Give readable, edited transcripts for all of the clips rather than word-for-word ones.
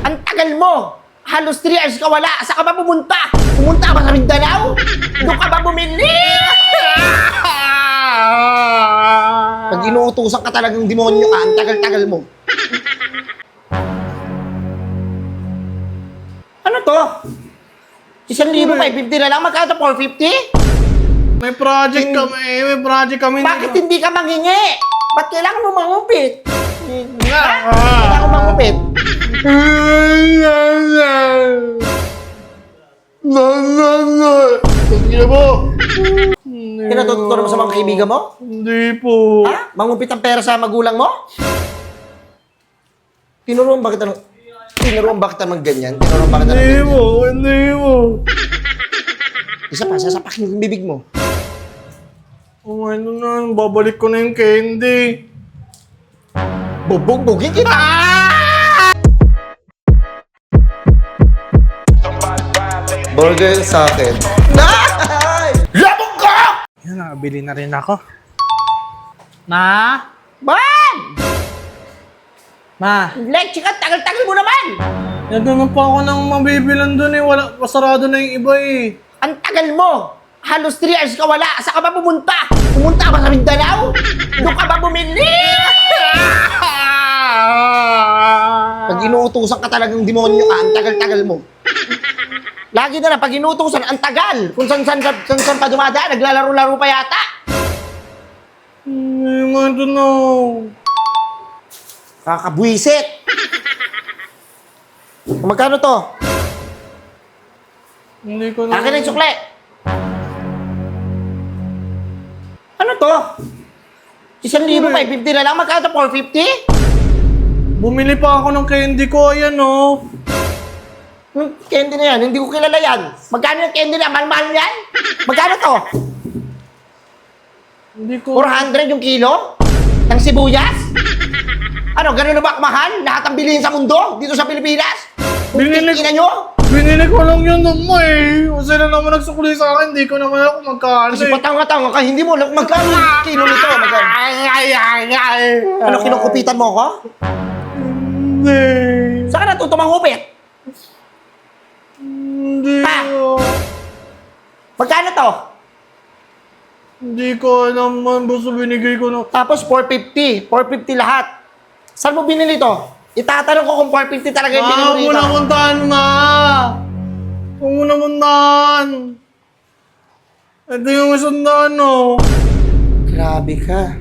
Ang tagal mo! Halos 3 hours ka wala! Saan ka ba pumunta? Pumunta ka ba sa Mindanao? Doon ka ba bumili? Pag inuutusan ka talagang demonyo ka, ang tagal-tagal mo. Ano to? 1,550 na lang? Magkano 450? May project kami. Bakit hindi ka manghingi? Ba't kailangan mo mangupit? Nga. Kailangan mo mangupit? Sige mo. Kinatuturo mo sa mga kaibigan mo? Hindi po. Ha? Mangupit ang pera sa magulang mo? Tinuruan ba kita ng ganyan? Tinuruan ba kita ng ganyan? Hindi mo. Isa pa, sasapakin yung bibig mo. Oh, ano na, babalik ko na yung candy. Bugbugin kita! Burger sa akin. Labog ka! Yan, nakabili na rin ako. Ma? Man! Ma, Leche ka, tagal-tagal mo naman! nagnaman pa ako ng mabibilan dun eh. Wala, pasarado na yung iba eh. Ang tagal mo! Halos 3 hours ka wala! Saan ka ba pumunta? Pumunta ka ba sa Mindanao? Doon ka ba bumili? Pag inuutusan ka talagang demonyo ka, ang tagal-tagal mo. Lagi na lang, pag inuutusan, ang tagal. Kung saan pa dumadaan, naglalaro-laro pa yata. I want to know. Kakabwisit. Magkano to? Hindi ko na... Akin na yung sukle. Ano to? 1,550 na lang, magkano 450? Bumili pa ako ng candy ko, ayan oh. Candy na yan, hindi ko kilala yan. Magkano yung candy na? Mahal-mahal yan? Magkano to? Hindi ko... 400 yung kilo? Ng sibuyas? Ano, ganun na ba mahal? Lahat ng bilihin sa mundo? Dito sa Pilipinas? Binili- Ina nyo? Binili ko lang yun mo eh. Kung sila naman nagsukli sa akin, hindi ko naman ako magkano Kasi eh. patanga-tanga ka, hindi mo alam magkano yung kilo nito. Magkano? Ano, kinukupitan mo ako? Hindi. Saan ka natuto manghupit? Hindi Ha? ko. Magkano to? Hindi ko alam man. Basta binigay ko na. Tapos 450. 450 lahat. Saan mo binili to? Itatanong ko kung 450 talaga yung binili mo Huwag mo dito. na kuntahan, ma! Huwag mo na kuntahan. Ito yung isandaan, no? Grabe ka.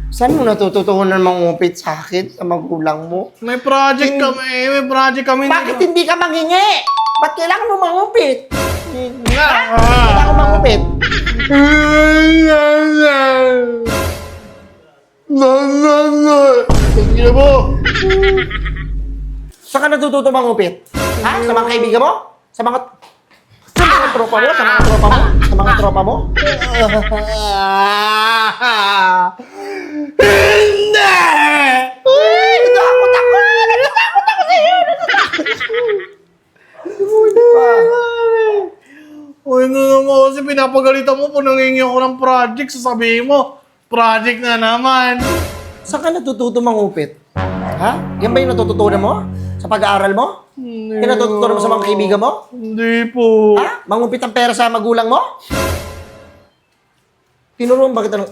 Saan mo natututunan mangupit sa akin, sa magulang mo? May project kami. Bakit hindi ka manghingi? Ba't kailangan mo mangupit? Nga. Kailangan mo mangupit? Sige mo. Saan ka natututo mangupit? Ha? Sa mga kaibigan mo? Sa mga tropa mo? Sa mga tropa mo? Sa mga tropa mo? Hindi! Uy! Natakot ako! Natakot ako sa'yo! Uy, ano naman kasi pinapagalitan mo po nangingi ako ng project. Sasabihin mo, project na naman. Saan ka natututo mangupit? Ha? Yan ba yung natututunan mo? Sa pag-aaral mo? Hindi. Yan natututunan mo sa mga kaibigan mo? Hindi po. Ha? Mangupit ang pera sa magulang mo? Tinuruan ba kita ng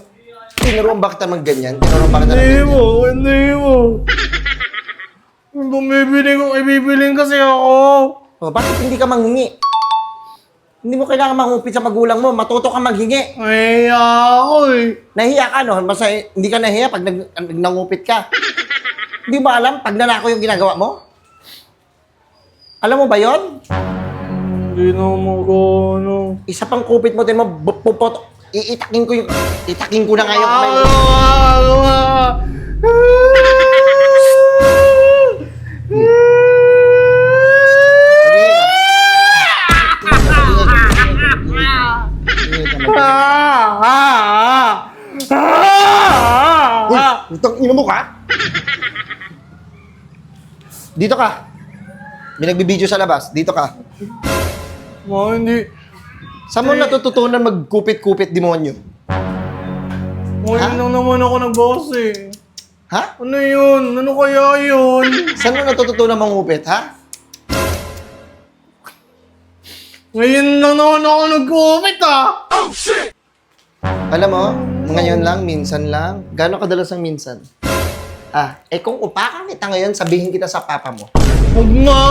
ganyan? Tinuruan ba kita ng Hindi ganyan? mo, hindi mo. Ibibiling kasi ako. Oh, bakit hindi ka manghingi? Hindi mo kailangan mangupit sa magulang mo. Matuto ka maghingi. Ay, ako eh. Nahiya ka, no? Basta hindi ka nahiya pag nangupit ka. Hindi ba alam pag nanako yung ginagawa mo? Alam mo ba yon? Hindi na magano. Isa pang kupit mo, din mo, itakin ko na nga yung kamay mo. Uy, itong ino mo ka? Dito ka. May nagbibideo sa labas. Dito ka. Ma, hindi. Saan mo natututunan magkupit-kupit, demonyo? Ngayon lang naman ako nag-boss eh. Ha? Ano yun? Ano kaya yun? Saan mo natututunan mangupit, ha? Ngayon lang naman ako nag-commit ah. Alam mo, ngayon lang, minsan lang. Gano'ng kadalas ang minsan? Kung upakan kita ngayon, sabihin kita sa papa mo. Huwag na.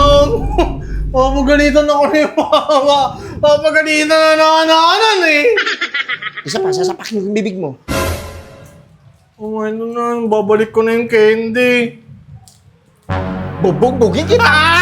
Papagalitan ako ni mama. Papagalitan na nakanan eh. Isa pa, sasapakin yung bibig mo. Oh, ano na, babalik ko na yung candy. Bubugbugin kita!